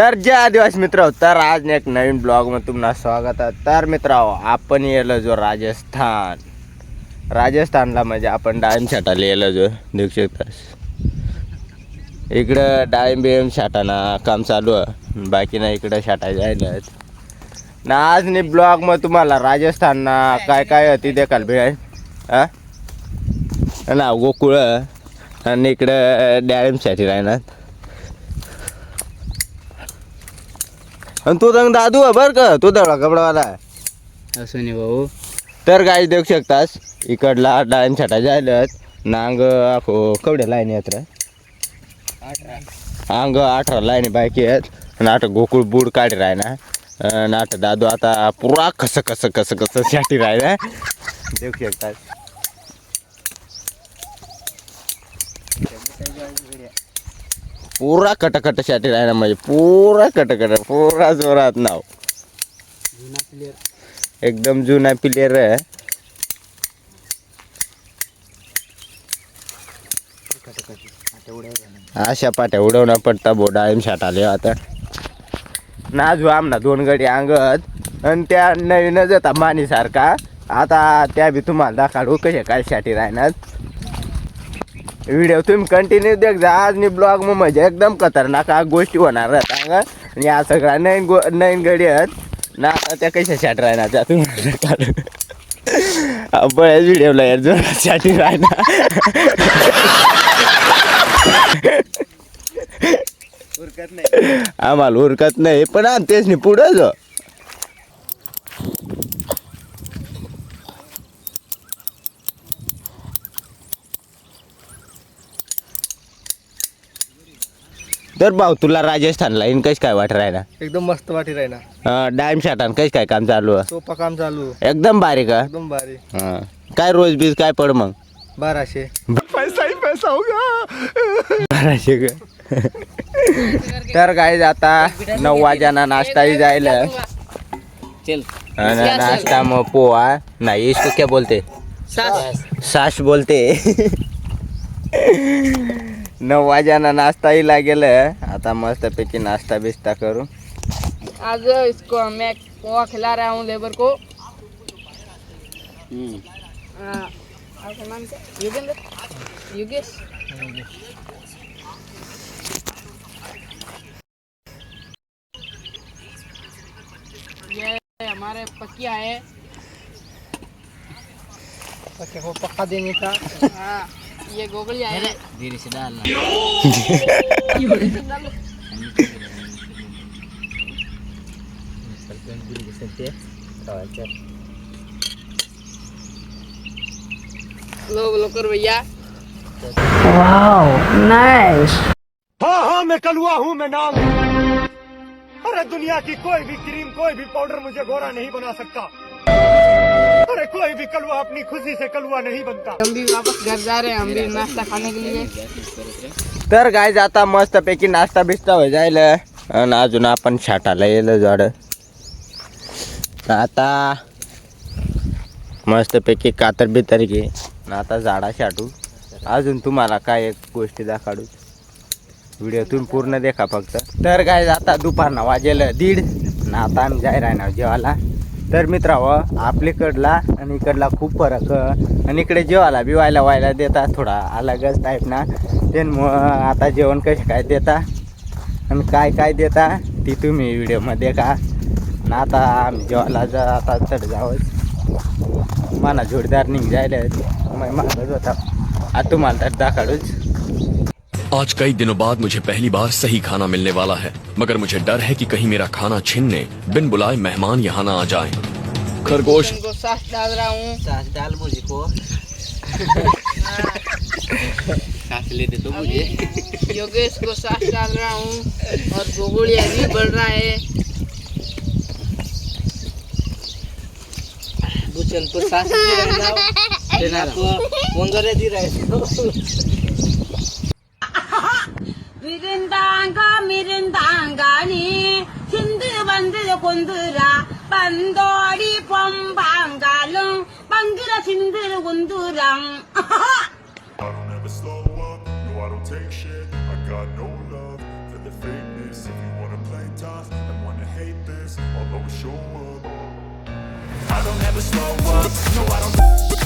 तर जय आदिवासी मित्र, तर आज एक नवीन ब्लॉग मध्ये तुम्हाला स्वागत आहे. तर मित्र आपण येलो जो राजस्थानला म्हणजे आपण डाळिंब छाटायला येलो जो देऊ शकता. इकडं डाळिंब छाटाना काम चालू आहे, बाकी ना इकडं छाटायला जायला ना. आज मी ब्लॉग मध्ये तुम्हाला राजस्थानना काय काय होती देखाल भेळ ना गोकुळ आणि इकडं डाळिंबसाठी राहणार. आणि तू तर दादू आहे बरं का, तू दवडा कपडावाला असं नाही भाऊ. तर गाय देऊ शकतास इकडला डाळिंब छाटा जायला नांग आखो कवड्या लाईन येत अंग 18 लाईनी बायकी आहेत आणि 8 गोकुळ बूड काढी राहिना आणि 8 दादू आता पुरा कसं साठी राहिला देऊ शकतास. पुरा कटकट साठी राहिना म्हणजे पुरा कटकट पुरा जोरात नाव एकदम जुना प्लेयर आहे. अशा पाट्या उडवणं पडता बो डाळिंब छाटाले आता नाजू आमना 2 गडी अंगत आणि त्या नवीनच येतात मानीसारखा. आता त्या बी तुम्हाला दाखवू कशा काय साठी राहणार. व्हिडिओ तुम्ही कंटिन्यू देख जा. आज मी ब्लॉग म्हणजे एकदम खतरनाक गोष्टी होणार आहेत आणि या सगळ्या नवीन गडी आहेत ना. त्या कशा साठी राहणार त्या तुम्हाला बऱ्याच व्हिडिओला यार जोरात साठी राहणार. आम्हाला उरकत नाही पण तेच नाही पुढं जो तर भाऊ तुला राजस्थानला इन कश काय वाट राहिना. एकदम मस्त वाटी राहिना. डाळिंब छाटान कश काय काम चालू आहे. सोपा काम चालू एकदम भारी का. एकदम भारी. काय रोज बीज काय पड मग 1200 पैसा ही पैसा होगा 1200 का. तर काय आता 9 वाजना नाश्ताही जायला नाश्ता मग पोहा नाही इसको क्या बोलते साश बोलते. 9 वाजना नाश्ताही लागेल. आता मस्त पैकी नाश्ता बिस्ता करू. आज इसको मैं पोहा खिला रहा हूँ लेबर को. आपका नाम क्या? युगेंद्र युगेश. ये हमारे पकिया है. पक्के को पक्का देने का. हाँ ये गोगलिया है. धीरे से डालना. लो कर भैया. Wow nice. हाँ मैं कलुआ हूँ, मैं नाम. अरे दुनिया की कोई भी क्रीम कोई भी पाउडर मुझे गोरा नहीं बना सकता. अरे कोई भी कलुआ अपनी खुशी से कलुआ नहीं बनता. हम भी वापस घर जा रहे हैं, हम भी नाश्ता खाने के लिए. तर काय आता मस्त पैकी नाश्ता बिस्ता हो जाईल आणि अजून आपण छाटाला येलं झाड. आता मस्त पैकी कातर बितर घे आता झाडा छाटू. अजून तुम्हाला काय एक गोष्टी दाखवू. व्हिडिओ तुम्ही पूर्ण देखा फक्त. तर काय आता दुपारना वाजेल 1:30 ना. आता आम्ही जाय राहणार जेवायला. तर मित्रांनो आपल्याकडला आणि इकडला खूप फरक आणि इकडे जेवायला बिवायला व्हायला देता थोडा अलगच टाईप ना. ते आता जेवण कसे काय देता आणि काय काय देता ती तुम्ही व्हिडिओमध्ये का ना. आता आम्ही जेवायला आता चढ जावंच मला जोडदार निघ जायला मागत होता. आता तुम्हाला तर दाखवूच. आज कई दिनों बाद मुझे पहली बार सही खाना मिलने वाला है, मगर मुझे डर है कि कहीं मेरा खाना छीनने बिन बुलाए मेहमान यहाँ ना आ जाएं। खरगोश इनको सास डाल रहा हूँ. सास डाल मुझे को. सास ले दे तो मुझे. योगेश को सास डाल रहा हूँ और गोगुड़िया भी बढ़ रहा है. बुचन को सास दे रहना को वंगरे दी रहे. मिरिंदांगानी सिंध बंद कुंदुरा बंदोड़ी पंबांगालum पंगिरा Sindhar कुंदुरां. I don't ever slow up, no I don't take shit. I got no love for the fakeness. If you wanna play always show up. I don't ever slow up, no I don't